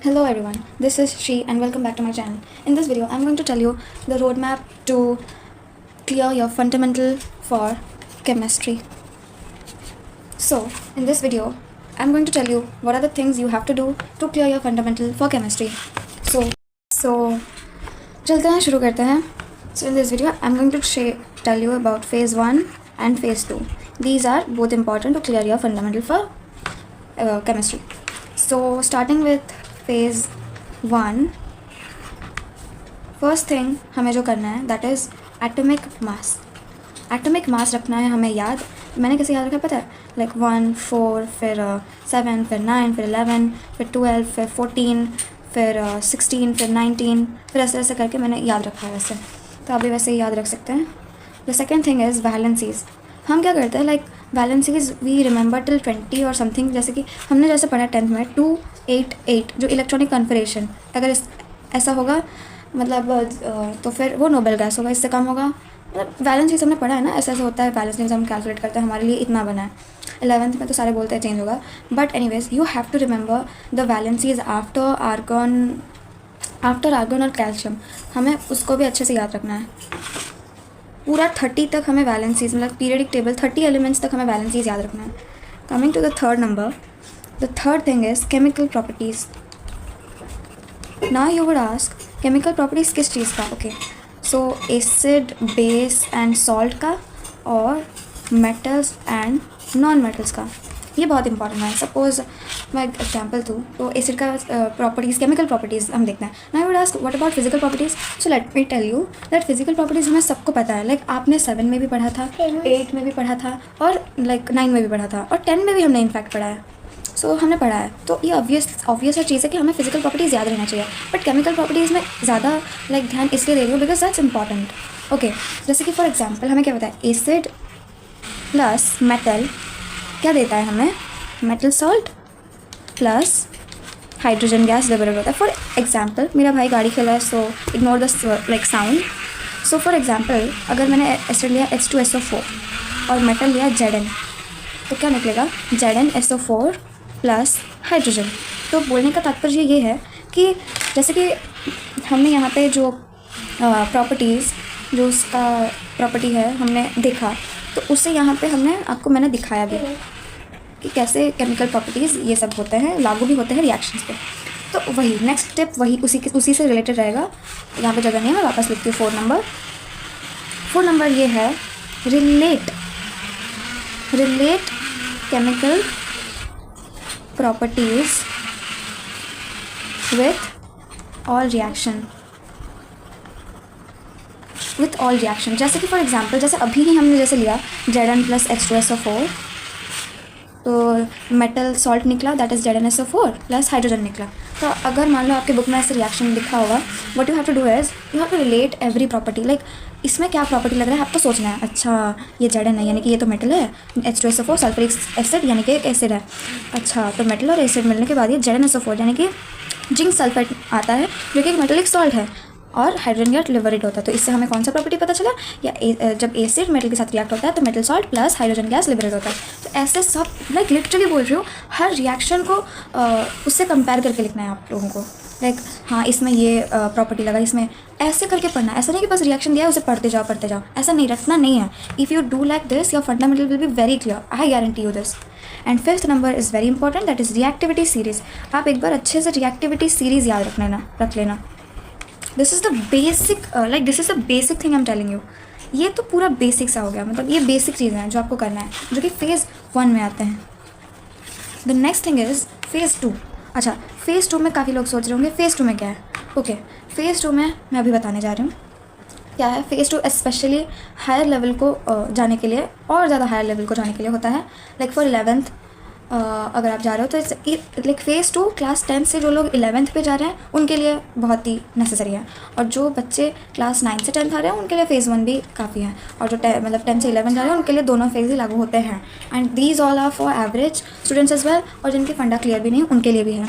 Hello everyone, this is Shri and welcome back to my channel. In this video, I'm going to tell you the roadmap to clear your fundamental for chemistry. So, in this video, I'm going to tell you what are the things you have to do to clear your fundamental for chemistry. So चलते हैं शुरू करते हैं. So in this video, I'm going to tell you about phase 1 and phase 2. These are both important to clear your fundamental for chemistry. So starting with phase 1, first thing हमें जो करना है that is atomic mass. Atomic mass रखना है हमें याद. मैंने कैसे याद रखा पता है? Like 1, 4, फिर 7, फिर 9, फिर 11, फिर 12, फिर 14, फिर 16, फिर 19, फिर ऐसे ऐसे करके मैंने याद रखा है वैसे. तो आप भी वैसे ही याद रख सकते हैं. The second thing is valencies. हम क्या करते हैं like valencies we remember till 20 और समथिंग. जैसे कि हमने जैसे पढ़ा 10th में 288 जो इलेक्ट्रॉनिक कन्फर्मेशन, अगर ऐसा होगा मतलब तो फिर वो नोबेल गैस होगा. इससे कम होगा मतलब वैलेंसीज हमने पढ़ा है ना, ऐसा ऐसा होता है. वैलेंसीज हम कैलकुलेट करते हैं, हमारे लिए इतना बना है. 11th में तो सारे बोलते हैं चेंज होगा. But anyways you have to remember the valencies after argon और कैल्शियम. हमें उसको भी अच्छे से याद रखना है. पूरा 30 तक हमें वैलेंसीज मतलब पीरियडिक टेबल 30 एलिमेंट्स तक हमें वैलेंसीज याद रखना है. Coming to the third number, the third thing is chemical properties. Now you would ask chemical properties किस चीज़ का? Okay, so acid, base and salt का और मेटल्स एंड नॉन मेटल्स का. ये बहुत इंपॉर्टेंट है. सपोज मैं एग्जांपल दूँ तो एसिड का प्रॉपर्टीज़, केमिकल प्रॉपर्टीज़ हम देखते हैं. Now I would ask what about physical properties. So let me tell you that physical properties हमें सबको पता है. लाइक आपने 7 में भी पढ़ा था, 8 में भी पढ़ा था और लाइक 9 में भी पढ़ा था और 10 में भी हमने इनफैक्ट पढ़ा है. सो हमने पढ़ा है. तो ये ऑब्वियस चीज़ है कि हमें फिजिकल प्रॉपर्टीज़ याद रहना चाहिए. बट केमिकल प्रॉपर्टीज़ में ज़्यादा लाइक ध्यान इसलिए दे रही हूँ बिकॉज दैट्स इंपॉर्टेंट. ओके, जैसे कि फॉर एग्जाम्पल हमें क्या पता है, एसिड प्लस मेटल क्या देता है हमें? Metal salt plus hydrogen gas liberate होता है. फॉर एग्जाम्पल मेरा भाई गाड़ी खेला है, so ignore the like sound. So for example अगर मैंने एसिड लिया H2SO4 और मेटल लिया Zn, तो क्या निकलेगा? ZnSO4 plus hydrogen. तो बोलने का तात्पर्य ये है कि जैसे कि हमने यहाँ पे जो प्रॉपर्टीज़ जो उसका प्रॉपर्टी है हमने देखा, तो उससे यहाँ पे मैंने दिखाया भी कि कैसे केमिकल प्रॉपर्टीज़ ये सब होते हैं, लागू भी होते हैं रिएक्शंस पे. तो वही नेक्स्ट स्टेप वही उसी से रिलेटेड रहेगा. यहाँ पे जगह नहीं है, मैं वापस लिखती हूँ. 4 नंबर ये है relate chemical properties with all reaction. जैसे कि फॉर एग्जांपल जैसे अभी ही हमने जैसे लिया Zn प्लस H2SO4, तो मेटल सॉल्ट निकला that is ZnSO4 plus hydrogen निकला. तो अगर मान लो आपके बुक में ऐसे रिएक्शन लिखा होगा, what you have to do is you have to relate every property. Like इसमें क्या प्रॉपर्टी लग रहा है आपको सोचना है. अच्छा ये Zn है यानी कि ये तो मेटल है. H2SO4 सल्फ्यूरिक एसिड यानी कि एक एसिड है. अच्छा तो मेटल और एसिड मिलने के बाद ये ZnSO4 यानी कि जिंक सल्फेट आता है जो कि एक मेटेलिक सॉल्ट है और हाइड्रोजन गैस लिबरेट होता है. तो इससे हमें कौन सा प्रॉपर्टी पता चला? या जब एसिड मेटल के साथ रिएक्ट होता है तो metal salt plus hydrogen gas liberate होता है. तो ऐसे सब लाइक लिटरली बोल रही हूँ, हर रिएक्शन को उससे कंपेयर करके लिखना है आप लोगों को. लाइक हाँ इसमें ये प्रॉपर्टी लगा, इसमें ऐसे करके पढ़ना है. ऐसा नहीं कि बस रिएक्शन दिया है उसे पढ़ते जाओ. ऐसा नहीं रखना नहीं है. If you do like this your fundamental will be very clear. I guarantee you this. And 5th number is very important, that is reactivity series. आप एक बार अच्छे से रिएक्टिविटी सीरीज़ याद रख लेना. This is the basic thing I am telling you. ये तो पूरा बेसिक सा हो गया, मतलब ये बेसिक चीज़ें हैं जो आपको करना है, जो कि फेज़ 1 में आते हैं. The next thing is phase 2. अच्छा फेज़ 2 में काफ़ी लोग सोच रहे होंगे फेज़ 2 में क्या है. ओके, फेज़ 2 में मैं अभी बताने जा रही हूँ क्या है. फेज़ 2 स्पेशली हायर लेवल को जाने के लिए और ज़्यादा हायर लेवल को जाने के लिए होता है. लाइक फॉर 11th अगर आप जा रहे हो तो लाइक फेज़ 2 क्लास 10 से जो लोग 11th पे जा रहे हैं उनके लिए बहुत ही नेसेसरी है. और जो बच्चे क्लास 9 से 10th आ रहे हैं उनके लिए फेज़ 1 भी काफ़ी है. और जो मतलब 10 से 11 जा रहे हैं उनके लिए दोनों फेज़ ही लागू होते हैं. And these all are for average students as well, और जिनके फंडा क्लियर भी नहीं उनके लिए भी है.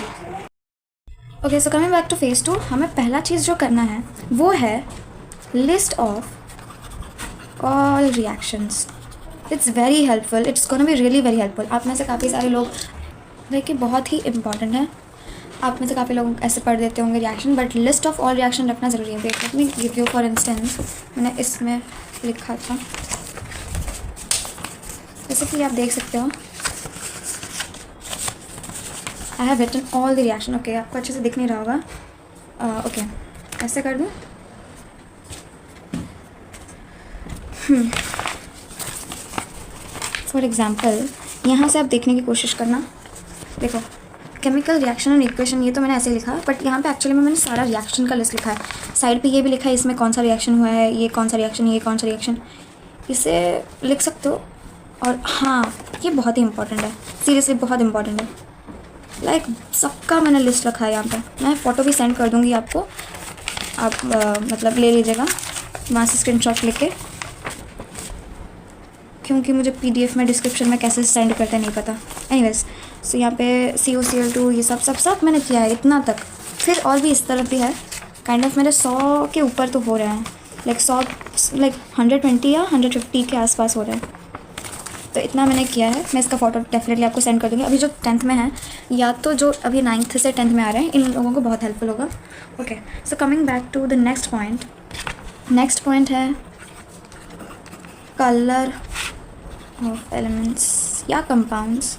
Okay, so coming back two phase 2, हमें पहला चीज़ जो करना है वो है list of all reactions. It's very helpful, it's gonna be really very helpful. आप में से काफ़ी सारे लोग देखिए बहुत ही इम्पॉर्टेंट है. आप में से काफ़ी लोग ऐसे पढ़ देते होंगे reaction, but list of all reaction रखना ज़रूरी है। Wait let me give you for instance, मैंने इसमें लिखा था, जैसे कि आप देख सकते हो I have written all the reaction. Okay, आपको अच्छे से दिख नहीं रहा होगा। ओके, ऐसे कर दूँ। फॉर एग्ज़ाम्पल यहाँ से आप देखने की कोशिश करना। देखो, केमिकल रिएक्शन एंड इक्वेशन, ये तो मैंने ऐसे लिखा, बट यहाँ पे एक्चुअली में मैंने सारा रिएक्शन का लिस्ट लिखा है। साइड पे ये भी लिखा है इसमें कौन सा रिएक्शन हुआ है, ये कौन सा रिएक्शन, ये कौन सा रिएक्शन, इसे लिख सकते हो। और हाँ, ये बहुत ही इंपॉर्टेंट है, सीरियसली बहुत इंपॉर्टेंट है। लाइक सबका मैंने लिस्ट रखा है यहाँ पे। मैं फ़ोटो भी सेंड कर दूँगी आपको, आप मतलब ले लीजिएगा वहाँ से स्क्रीनशॉट लेके, क्योंकि मुझे PDF में डिस्क्रिप्शन में कैसे सेंड करते नहीं पता। एनीवेज, सो यहाँ पे CuCl2 ये सब मैंने किया है इतना तक। फिर और भी इस तरफ भी है, काइंड ऑफ मेरे 100 के ऊपर तो हो रहे हैं, लाइक 100 लाइक 120 या 150 के आसपास हो रहे हैं। तो इतना मैंने किया है। मैं इसका फ़ोटो डेफिनेटली आपको सेंड कर दूँगी। अभी जो 10th में है, या तो जो अभी 9th से 10th में आ रहे हैं, इन लोगों को बहुत हेल्पफुल होगा। Okay, so coming back to the next point. Next point है कलर ऑफ एलिमेंट्स या कंपाउंड्स।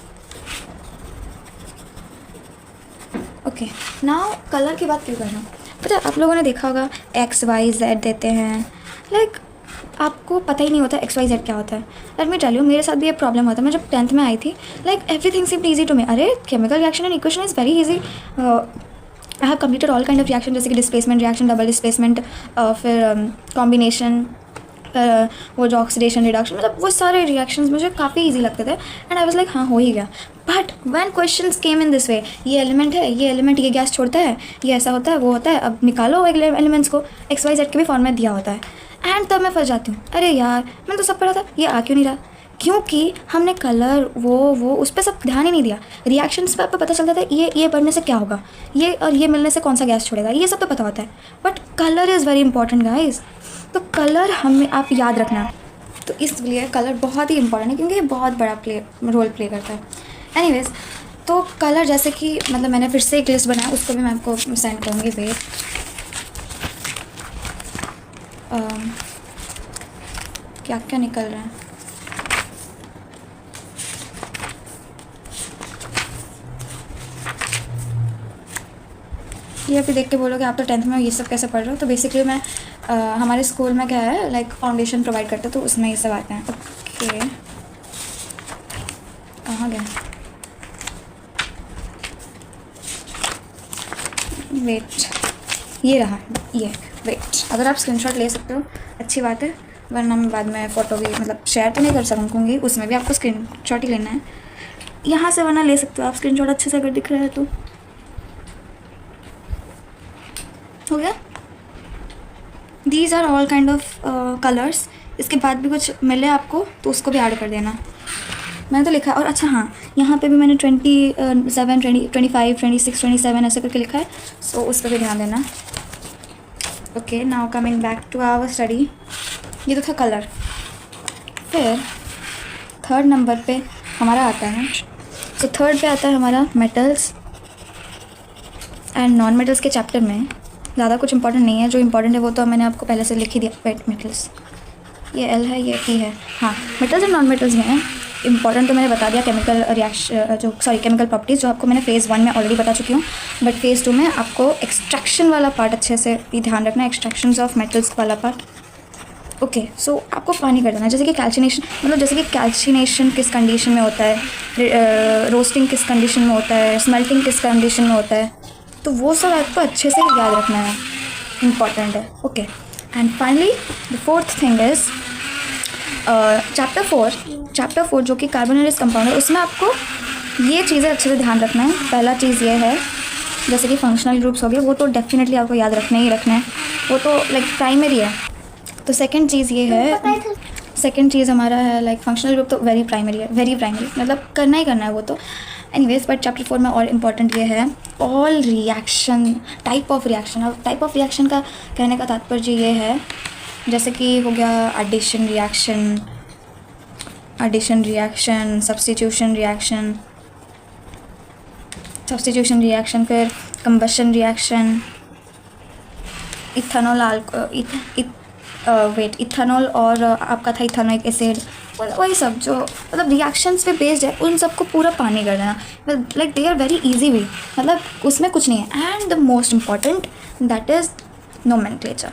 ओके, नाउ कलर की बात क्यों कर रहा हूँ, पता है आप लोगों ने देखा होगा X Y Z देते हैं, लाइक आपको पता ही नहीं होता X Y Z क्या होता है। लेट मी टेल यू, मेरे साथ भी ये प्रॉब्लम होता है। मैं जब 10th में आई थी, like everything seemed easy to me. अरे chemical reaction and equation is very easy. I have completed all kind of reaction, जैसे कि डिस्प्लेसमेंट रिएक्शन, डबल डिस्प्लेसमेंट, फिर कॉम्बिनेशन, वो जो ऑक्सीडेशन रिडक्शन, मतलब वो सारे रिएक्शंस मुझे काफ़ी इजी लगते थे। एंड आई वाज लाइक हाँ हो ही गया। But when questions came in this way, ये एलिमेंट है, ये एलिमेंट ये गैस छोड़ता है, ये ऐसा होता है, वो होता है, अब निकालो एलिमेंट्स को, XYZ के भी फॉर्म में दिया होता है। एंड तब मैं फंस जाती हूँ, अरे यार मैंने तो सब पढ़ा था, ये आ क्यों नहीं रहा? क्योंकि हमने कलर वो उस पर सब ध्यान ही नहीं दिया। रिएक्शंस पे आपको पता चलता था ये बढ़ने से क्या होगा, ये और ये मिलने से कौन सा गैस छोड़ेगा, ये सब तो पता होता है। But colour is very important guys. तो कलर हमें आप याद रखना, तो इसलिए कलर बहुत ही इंपॉर्टेंट है, क्योंकि ये बहुत बड़ा रोल प्ले करता है। एनीवेज, तो कलर जैसे कि मतलब मैंने फिर से एक लिस्ट बनाया, उसको भी मैं आपको सेंड करूँगी। वेट, क्या क्या निकल रहा है, ये अभी देख के बोलोगे आप तो 10th में ये सब कैसे पढ़ रहे हो। तो बेसिकली मैं हमारे स्कूल में क्या है, लाइक फाउंडेशन प्रोवाइड करते, तो उसमें ये सब आते हैं। ओके, कहाँ गया, वेट, ये रहा, ये वेट। अगर आप स्क्रीनशॉट ले सकते हो अच्छी बात है, वरना मैं बाद में फ़ोटो भी मतलब शेयर तो नहीं कर सकूँगी, उसमें भी आपको स्क्रीनशॉट ही लेना है यहाँ से, वरना ले सकते हो आप स्क्रीनशॉट अच्छे से अगर दिख रहा है तो। हो गया, these are all kind of colours. इसके बाद भी कुछ मिले आपको तो उसको भी ऐड कर देना, मैंने तो लिखा है। और अच्छा हाँ, यहाँ पे भी मैंने 27, 25, 26, 27 ऐसे करके लिखा है, सो उस पर भी ध्यान देना। Okay, now coming back to our study. ये तो था कलर। फिर 3rd नंबर पे हमारा आता है, तो 3rd पे आता है हमारा मेटल्स एंड नॉन मेटल्स के चैप्टर में ज़्यादा कुछ इंपॉर्टेंट नहीं है। जो इंपॉर्टेंट है वो तो मैंने आपको पहले से लिख ही दिया। वेट, मेटल्स ये L है, ये P है। हाँ, मेटल्स एंड नॉन मेटल्स में है। इंपॉर्टेंट तो मैंने बता दिया, केमिकल रिएक्शन केमिकल प्रॉपर्टीज़ जो आपको मैंने फेज़ 1 में ऑलरेडी बता चुकी हूँ। बट फेज़ 2 में आपको एक्सट्रैक्शन वाला पार्ट अच्छे से भी ध्यान रखना है, एक्सट्रैक्शंस ऑफ मेटल्स वाला पार्ट। ओके, सो आपको पानी कर देना है, जैसे कि कैल्शिनेशन, मतलब जैसे कि कैल्शिनेशन किस कंडीशन में होता है, रोस्टिंग किस कंडीशन में होता है, स्मेल्टिंग किस कंडीशन में होता है, तो वो सब आपको अच्छे से याद रखना है, इम्पॉर्टेंट है। Okay, and finally the 4th thing is chapter 4 जो कि कार्बोनेटस कंपाउंड है, उसमें आपको ये चीज़ें अच्छे से ध्यान रखना है। पहला चीज़ ये है, जैसे कि फंक्शनल ग्रुप्स हो गए, वो तो डेफिनेटली आपको याद रखना ही रखना है, वो तो लाइक प्राइमरी है। तो सेकंड चीज़ ये है, सेकंड चीज़ हमारा है लाइक फंक्शनल ग्रुप तो वेरी प्राइमरी है, वेरी प्राइमरी, मतलब करना ही करना है वो तो। एनीवेज, बट चैप्टर 4 में और इम्पॉर्टेंट ये है all reaction, type of reaction. और टाइप ऑफ रिएक्शन का कहने का तात्पर्य ये है, जैसे कि हो गया addition reaction, substitution reaction, substitution reaction, फिर कंबशन रिएक्शन, इथेनॉल और आपका था इथेनॉइक एसिड, वही सब जो मतलब रिएक्शंस पे बेस्ड है, उन सबको पूरा पानी कर देना। Like they are very easy way, मतलब उसमें कुछ नहीं है। And the most important that is nomenclature.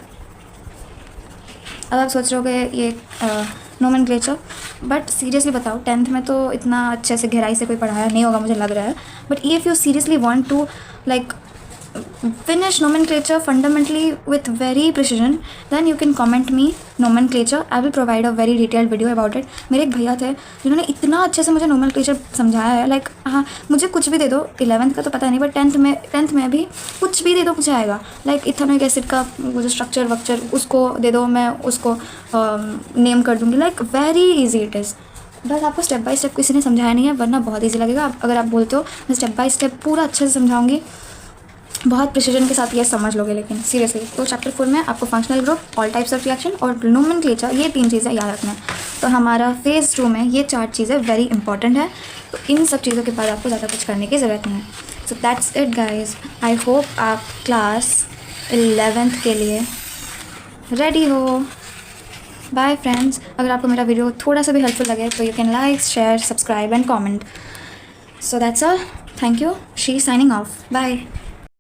अब आप सोच रहे होगे ये नोमेनक्लेचर, बट सीरियसली बताओ 10th में तो इतना अच्छे से गहराई से कोई पढ़ाया नहीं होगा मुझे लग रहा है। But if you seriously want to like finish nomenclature fundamentally with very precision, then you can comment me nomenclature. I will provide a very detailed video about it. मेरे एक भैया थे जिन्होंने इतना अच्छे से मुझे nomenclature समझाया है। लाइक हाँ, मुझे कुछ भी दे दो, 11th का तो पता नहीं, बट 10th में भी कुछ भी दे दो मुझे आएगा। लाइक इथेनॉइक एसिड का वो जो स्ट्रक्चर वक्चर उसको दे दो, मैं उसको नेम कर दूँगी। Like very easy it is. बस आपको स्टेप बाय स्टेप किसी ने समझाया नहीं है, वरना बहुत ईजी लगेगा। अगर आप बोलते हो मैं स्टेप बाय स्टेप पूरा अच्छे से समझाऊंगी, बहुत प्रिसीजन के साथ ये समझ लोगे। लेकिन सीरियसली तो चैप्टर 4 में आपको functional group, all types of reaction और नोमेनक्लेचर, ये 3 चीज़ें याद रखना है। तो हमारा फेज़ 2 में ये 4 चीज़ें वेरी इंपॉर्टेंट है। तो इन सब चीज़ों के बाद आपको ज़्यादा कुछ करने की ज़रूरत नहीं है। So that's it guys. I hope आप क्लास 11th के लिए रेडी हो। Bye friends. अगर आपको मेरा वीडियो थोड़ा सा भी हेल्पफुल लगे तो you can like, share, subscribe and comment. So that's all. Thank you. She signing off. Bye.